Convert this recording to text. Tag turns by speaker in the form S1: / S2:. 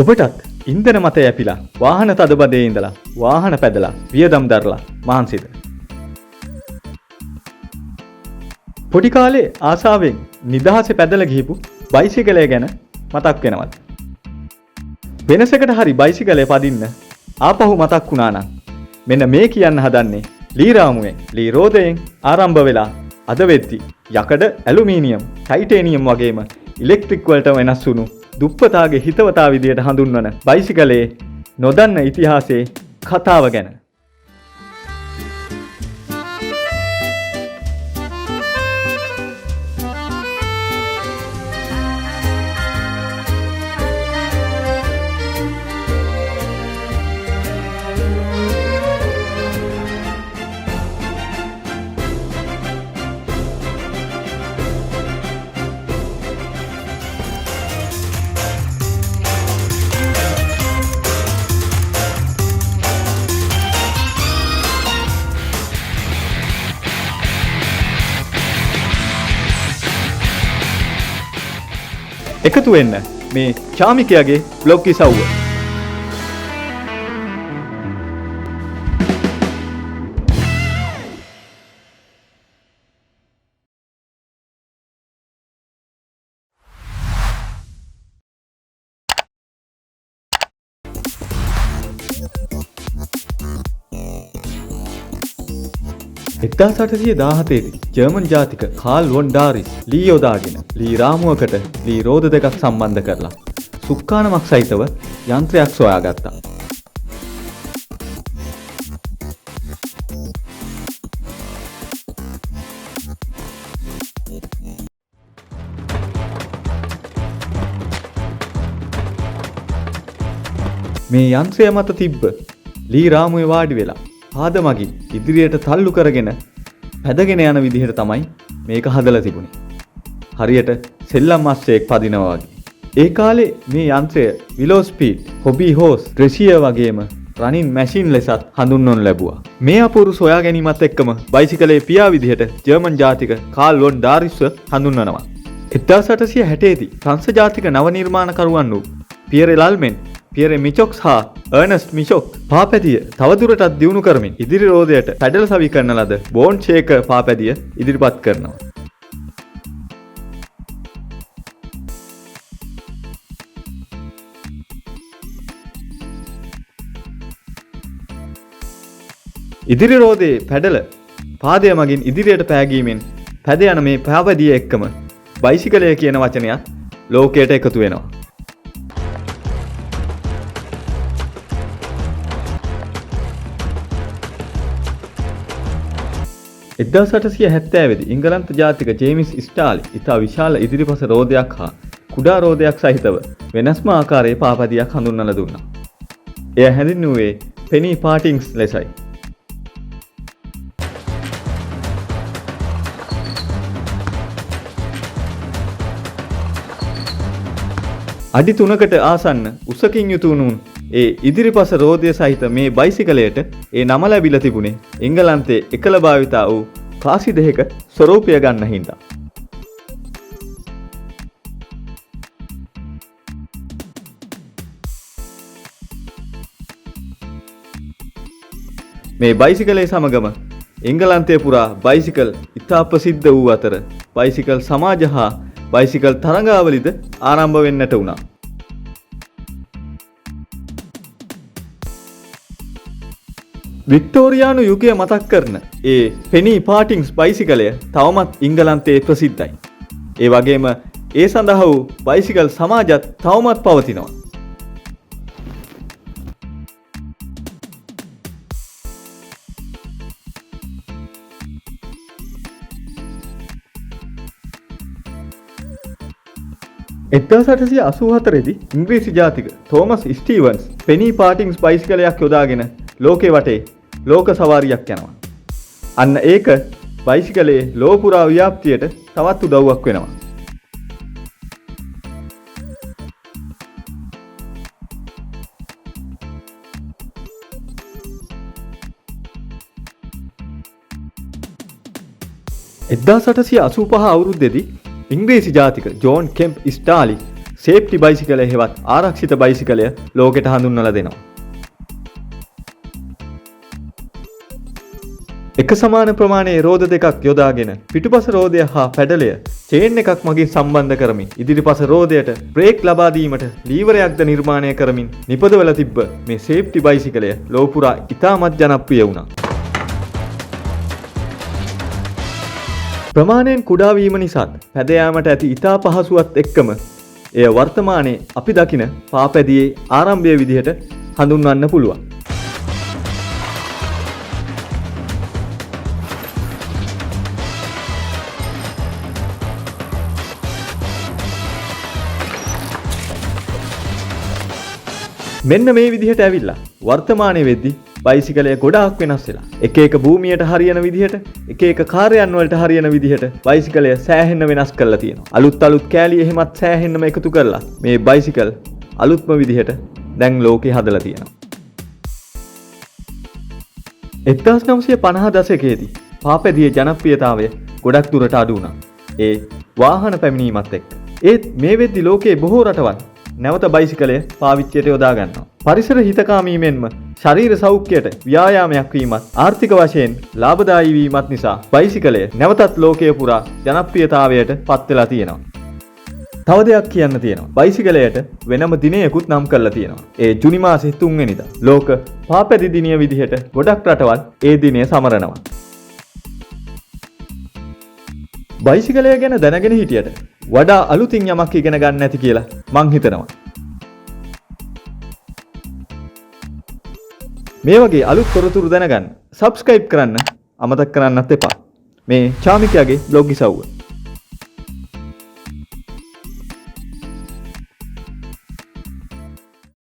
S1: ඔබටත් ඉන්ධන මත යැපිලා වාහන තදබදේ ඉඳලා වාහන පැදලා වියදම් දරලා මහන්සිද? පොඩි කාලේ ආසාවෙන් නිදහසේ පැදලා ගිහපු බයිසිකලය ගැන මතක් වෙනවද? වෙනසකට හරි බයිසිකලය පදින්න ආපහු මතක් වුණා නම් මෙන්න මේ කියන්න හදන්නේ ලී රාමුවෙන් ලී රෝදයෙන් ආරම්භ වෙලා අද වෙද්දි යකඩ ඇලුමිනියම් ටයිටේනියම් වගේම ඉලෙක්ට්‍රික් වලට වෙනස් වුණු දුප්පතාගේ හිතවතා විදියට හඳුන්වන බයිසිකලයේ නොදන්න ඉතිහාසයේ කතාව ගැන. එකතු වෙන්න මේ චාමිකයාගේ බ්ලොග් ඉසව්ව. එක්දා 1817 ජර්මන් ජාතික කාල් වොන් ඩාරිස් ලී යොදාගෙන ලී රාමුවකට ලී රෝද දෙකක් සම්බන්ධ කරලා සුක්කානමක් සහිතව යන්ත්‍රයක් සොයාගත්තා. මේ යන්ත්‍රය මත තිබ්බ ලී රාමුවේ වාඩි වෙලා පාද මගින් ඉදිරියට තල්ලු කරගෙන පැදගෙන යන විදිහට තමයි මේක හදලා තිබුණේ. හරියට සෙල්ලම් අස්සෙක් පදිනවා වගේ. ඒ කාලේ මේ යන්ත්‍රය velocipede, hobby horse, draisine වගේම running machine ලෙසත් හඳුන්වනු ලැබුවා. මේ අපූර්ව සොයා ගැනීමත් එක්කම බයිසිකලයේ පියා විදිහට ජර්මන් ජාතික කාල් වොන් ඩාරිස්ව හඳුන්වනවා. 1860 දී ප්‍රංශ ජාතික නව නිර්මාණකරුවන් වූ Pierre Lallement, Pierre Michaux හා Ernest Michaux පාපැදිය තවදුරටත් දියුණු කරමින් ඉදිරි රෝදයට පැඩල් සවි කරන ලද boneshakers පාපැදිය ඉදිරිපත් කරනවා. ඉදිරි රෝදයේ පැඩල පාදය මගින් ඉදිරියට පෑගීමෙන් පැද යන මේ පාපැදිය එක්කම බයිසිකලය කියන වචනයත් ලෝකයට එකතු වෙනවා. 1870 දී ඉංගලන්ත ජාතික ජේම්ස් ස්ටාලි ඉතා විශාල ඉදිරිපස රෝදයක් හා කුඩා රෝදයක් සහිතව වෙනස්ම ආකාරයේ පාපදියක් හඳුන්වලා දුන්නා. එය හැඳින්වුවේ penny partings ලෙසයි. අඩි 3කට ආසන්න උසකින් යුතු වුණු ඒ ඉදිරිපස රෝදය සහිත මේ බයිසිකලයට ඒ නම ලැබිලා තිබුණේ එංගලන්තයේ එකල භාවිතා වූ කාසි දෙක ස්වරූපය ගන්න හින්දා. මේ බයිසිකලයේ සමගම එංගලන්තයේ පුරා බයිසිකල් ඉතා ප්‍රසිද්ධ වූ අතර බයිසිකල් සමාජ හා බයිසිකල් තරඟාවලිද ආරම්භ වෙන්නට වුණා. වික්ටෝරියානු යුගය මතක් කරන ඒ penny partings බයිසිකලය තවමත් ඉංගලන්තයේ ප්‍රසිද්ධයි. ඒ වගේම ඒ සඳහා වූ බයිසිකල් සමාජත් තවමත් පවතිනවා. එක්දා 1884 දී ඉංග්‍රීසි ජාතික තෝමස් ස්ටීවන්ස් penny partings බයිසිකලයක් යොදාගෙන ලෝකේ වටේ ලෝක සවාරියක් යනවා. අන්න ඒක බයිසිකලයේ ලෝපුරා ව්‍යාප්තියට තවත් උදව්වක් වෙනවා. එක්දා 1885 අවුරුද්දේදී ඉංග්‍රීසි ජාතික ජෝන් කෙම්ප් ස්ටාලි සේෆ්ටි බයිසිකලය හෙවත් ආරක්ෂිත බයිසිකලය ලෝකෙට හඳුන්වලා දෙනවා. එක සමාන ප්‍රමාණයේ රෝද දෙකක් යොදාගෙන පිටුපස රෝදය හා පැඩලය චේන් එකක් මගින් සම්බන්ධ කරමින් ඉදිරිපස රෝදයට බ්‍රේක් ලබා දීමට ලීවරයක්ද නිර්මාණය කරමින් නිපදවලා තිබ්බ මේ සේෆ්ටි බයිසිකලය ලොව පුරා ඉතාමත් ජනප්‍රිය වුණා. ප්‍රමාණයෙන් කුඩා වීම නිසාත් පැද යාමට ඇති ඉතා පහසුවත් එක්කම එය වර්තමානයේ අපි දකින පාපැදියේ ආරම්භය විදිහට හඳුන්වන්න පුළුවන්. මෙන්න මේ විදිහට ඇවිල්ලා වර්තමානයේ වෙද්දි බයිසිකලය ගොඩාක් වෙනස් වෙලා එක එක භූමියට හරියන විදිහට එක එක කාර්යයන් වලට හරියන විදිහට බයිසිකලය සෑහෙන්න වෙනස් කරලා තියෙනවා. අලුත් කෑලි එහෙමත් සෑහෙන්නම එකතු කරලා මේ බයිසිකල් අලුත්ම විදිහට දැන් ලෝකේ හදලා තියෙනවා. 1950 දශකයේදී පාපැදියේ ජනප්‍රියතාවය ගොඩක් දුරට අඩු වුණා. ඒ වාහන පැමිණීමත් එක්ක. ඒත් මේ වෙද්දි ලෝකයේ බොහෝ රටවල් නැවත බයිසිකලය පාවිච්චියට යොදා ගන්නවා. පරිසර හිතකාමී මෙන්ම ශරීර සෞඛ්‍යයට ව්‍යායාමයක් වීමත් ආර්ථික වශයෙන් ලාභදායී වීමත් නිසා බයිසිකලය නැවතත් ලෝකය පුරා ජනප්‍රියතාවයට පත් වෙලා තියෙනවා. තව දෙයක් කියන්න තියෙනවා. බයිසිකලයට වෙනම දිනයකුත් නම් කරලා තියෙනවා. ඒ ජුනි මාසේ 3 වෙනිදා ලෝක පාපැදි දිනය විදිහට ගොඩක් රටවල් ඒ දිනය සමරනවා. බයිසිකලය ගැන දැනගෙන හිටියට වඩා අලුතින් යමක් ඉගෙන ගන්න ඇති කියලා මං හිතනවා. මේ වගේ අලුත් තොරතුරු දැනගන්න subscribe කරන්න අමතක කරන්නත් එපා. මේ චාමිකයාගේ බ්ලොග් ඉසව්ව.